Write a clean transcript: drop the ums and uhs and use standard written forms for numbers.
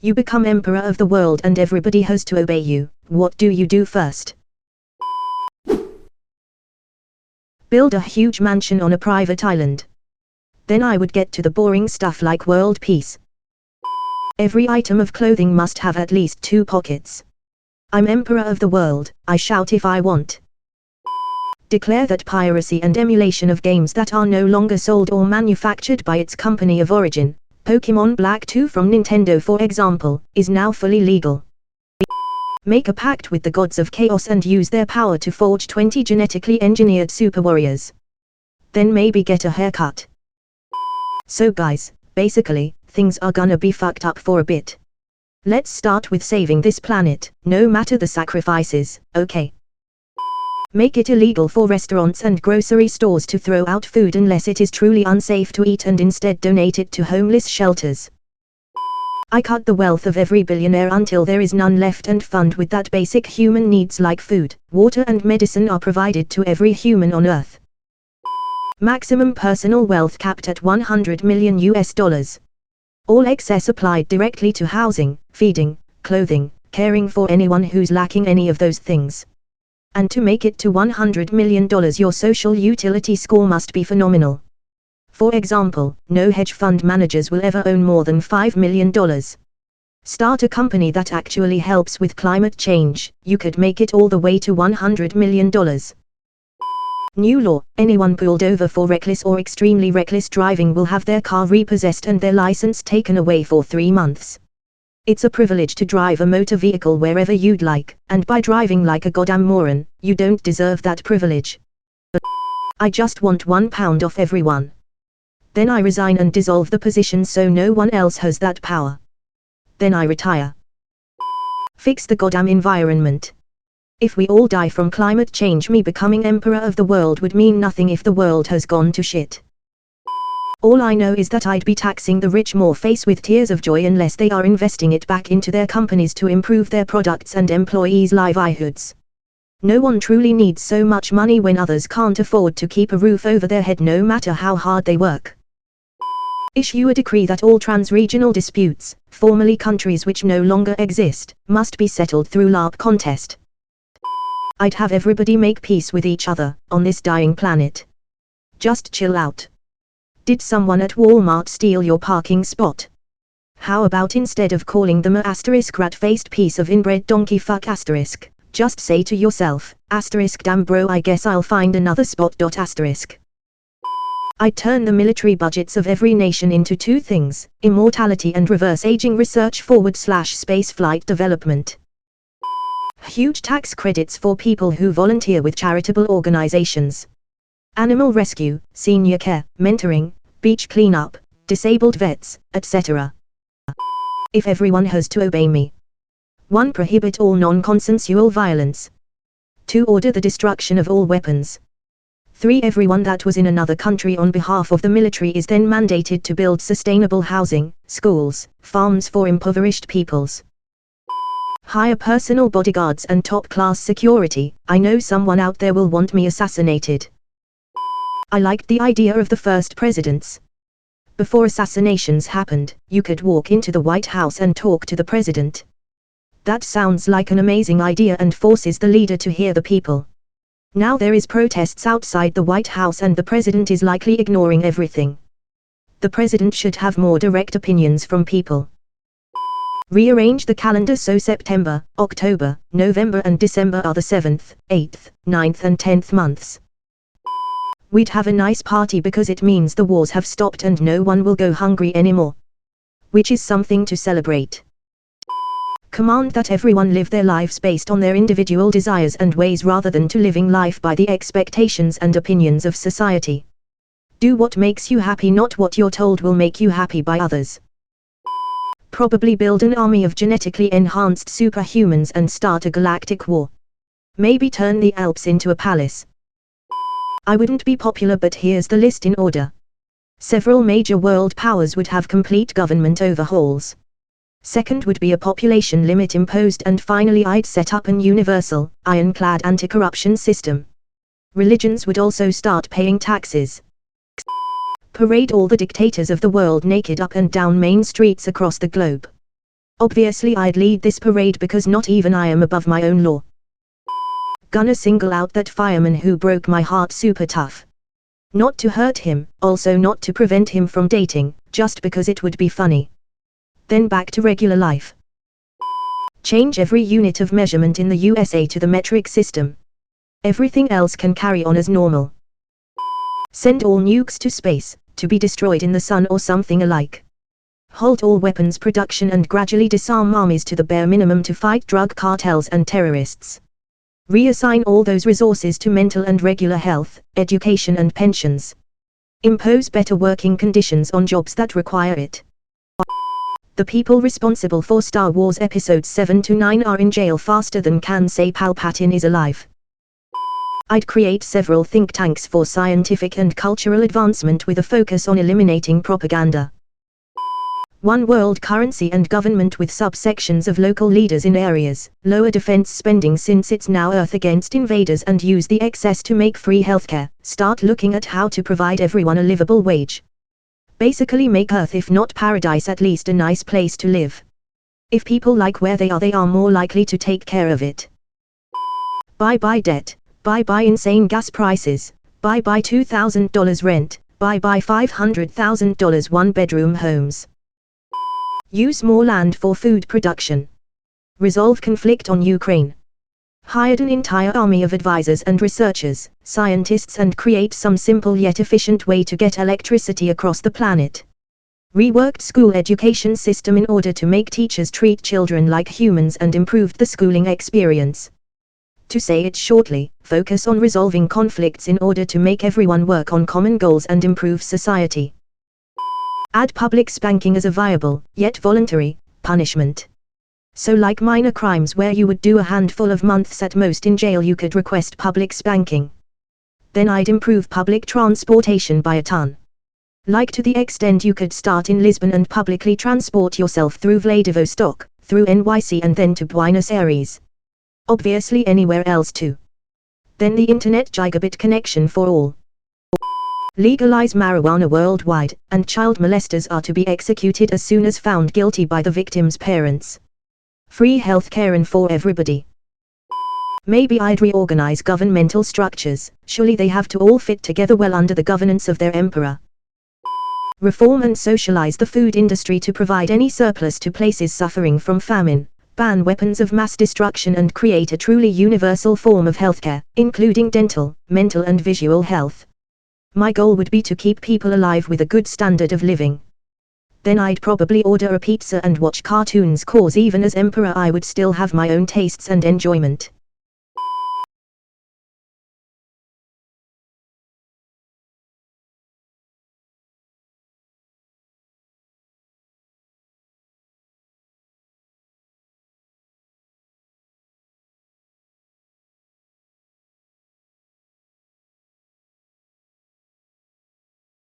You become emperor of the world and everybody has to obey you. What do you do first? Build a huge mansion on a private island. Then I would get to the boring stuff like world peace. Every item of clothing must have at least 2 pockets. I'm emperor of the world, I shout if I want. Declare that piracy and emulation of games that are no longer sold or manufactured by its company of origin, Pokémon Black 2 from Nintendo for example, is now fully legal. Make a pact with the gods of chaos and use their power to forge 20 genetically engineered super warriors. Then maybe get a haircut. So guys, basically, things are gonna be fucked up for a bit. Let's start with saving this planet, no matter the sacrifices, okay? Make it illegal for restaurants and grocery stores to throw out food unless it is truly unsafe to eat and instead donate it to homeless shelters. I cut the wealth of every billionaire until there is none left and fund with that basic human needs like food, water and medicine are provided to every human on Earth. Maximum personal wealth capped at $100 million. All excess applied directly to housing, feeding, clothing, caring for anyone who's lacking any of those things. And to make it to $100 million, your social utility score must be phenomenal. For example, no hedge fund managers will ever own more than $5 million. Start a company that actually helps with climate change, you could make it all the way to $100 million. New law, anyone pulled over for reckless or extremely reckless driving will have their car repossessed and their license taken away for 3 months. It's a privilege to drive a motor vehicle wherever you'd like, and by driving like a goddamn moron, you don't deserve that privilege. I just want £1 off everyone. Then I resign and dissolve the position so no one else has that power. Then I retire. Fix the goddamn environment. If we all die from climate change, me becoming emperor of the world would mean nothing if the world has gone to shit. All I know is that I'd be taxing the rich more face with tears of joy unless they are investing it back into their companies to improve their products and employees' livelihoods. No one truly needs so much money when others can't afford to keep a roof over their head no matter how hard they work. Issue a decree that all trans-regional disputes, formerly countries which no longer exist, must be settled through LARP contest. I'd have everybody make peace with each other, on this dying planet. Just chill out. Did someone at Walmart steal your parking spot? How about instead of calling them a rat-faced piece of inbred donkey fuck asterisk, just say to yourself, asterisk damn bro I guess I'll find another spot asterisk. I'd turn the military budgets of every nation into 2 things, immortality and reverse aging research / spaceflight development. Huge tax credits for people who volunteer with charitable organizations. Animal rescue, senior care, mentoring, beach cleanup, disabled vets, etc. If everyone has to obey me. 1. Prohibit all non-consensual violence. 2. Order the destruction of all weapons. 3. Everyone that was in another country on behalf of the military is then mandated to build sustainable housing, schools, farms for impoverished peoples. Hire personal bodyguards and top-class security. I know someone out there will want me assassinated. I liked the idea of the first presidents. Before assassinations happened, you could walk into the White House and talk to the president. That sounds like an amazing idea and forces the leader to hear the people. Now there is protests outside the White House and the president is likely ignoring everything. The president should have more direct opinions from people. Rearrange the calendar so September, October, November and December are the 7th, 8th, 9th and 10th months. We'd have a nice party because it means the wars have stopped and no one will go hungry anymore. Which is something to celebrate. Command that everyone live their lives based on their individual desires and ways rather than to living life by the expectations and opinions of society. Do what makes you happy, not what you're told will make you happy by others. Probably build an army of genetically enhanced superhumans and start a galactic war. Maybe turn the Alps into a palace. I wouldn't be popular, but here's the list in order. Several major world powers would have complete government overhauls. Second would be a population limit imposed, and finally I'd set up an universal, ironclad anti-corruption system. Religions would also start paying taxes. Parade all the dictators of the world naked up and down main streets across the globe. Obviously I'd lead this parade because not even I am above my own law. Gonna single out that fireman who broke my heart super tough. Not to hurt him, also not to prevent him from dating, just because it would be funny. Then back to regular life. Change every unit of measurement in the USA to the metric system. Everything else can carry on as normal. Send all nukes to space, to be destroyed in the sun or something alike. Halt all weapons production and gradually disarm armies to the bare minimum to fight drug cartels and terrorists. Reassign all those resources to mental and regular health, education and pensions. Impose better working conditions on jobs that require it. The people responsible for Star Wars Episodes 7 to 9 are in jail faster than can say Palpatine is alive. I'd create several think tanks for scientific and cultural advancement with a focus on eliminating propaganda. One world currency and government with subsections of local leaders in areas, lower defense spending since it's now Earth against invaders and use the excess to make free healthcare, start looking at how to provide everyone a livable wage. Basically make Earth if not paradise at least a nice place to live. If people like where they are more likely to take care of it. Bye-bye debt, bye-bye insane gas prices, bye-bye $2,000 rent, bye-bye $500,000 one-bedroom homes. Use more land for food production. Resolve conflict on Ukraine. Hired an entire army of advisors and researchers, scientists and create some simple yet efficient way to get electricity across the planet. Reworked school education system in order to make teachers treat children like humans and improved the schooling experience. To say it shortly, focus on resolving conflicts in order to make everyone work on common goals and improve society. Add public spanking as a viable, yet voluntary, punishment. So like minor crimes where you would do a handful of months at most in jail you could request public spanking. Then I'd improve public transportation by a ton. Like to the extent you could start in Lisbon and publicly transport yourself through Vladivostok, through NYC and then to Buenos Aires. Obviously anywhere else too. Then the internet gigabit connection for all. Legalize marijuana worldwide, and child molesters are to be executed as soon as found guilty by the victim's parents. Free healthcare and for everybody. Maybe I'd reorganize governmental structures, surely they have to all fit together well under the governance of their emperor. Reform and socialize the food industry to provide any surplus to places suffering from famine, ban weapons of mass destruction and create a truly universal form of healthcare, including dental, mental and visual health. My goal would be to keep people alive with a good standard of living. Then I'd probably order a pizza and watch cartoons cause even as emperor I would still have my own tastes and enjoyment.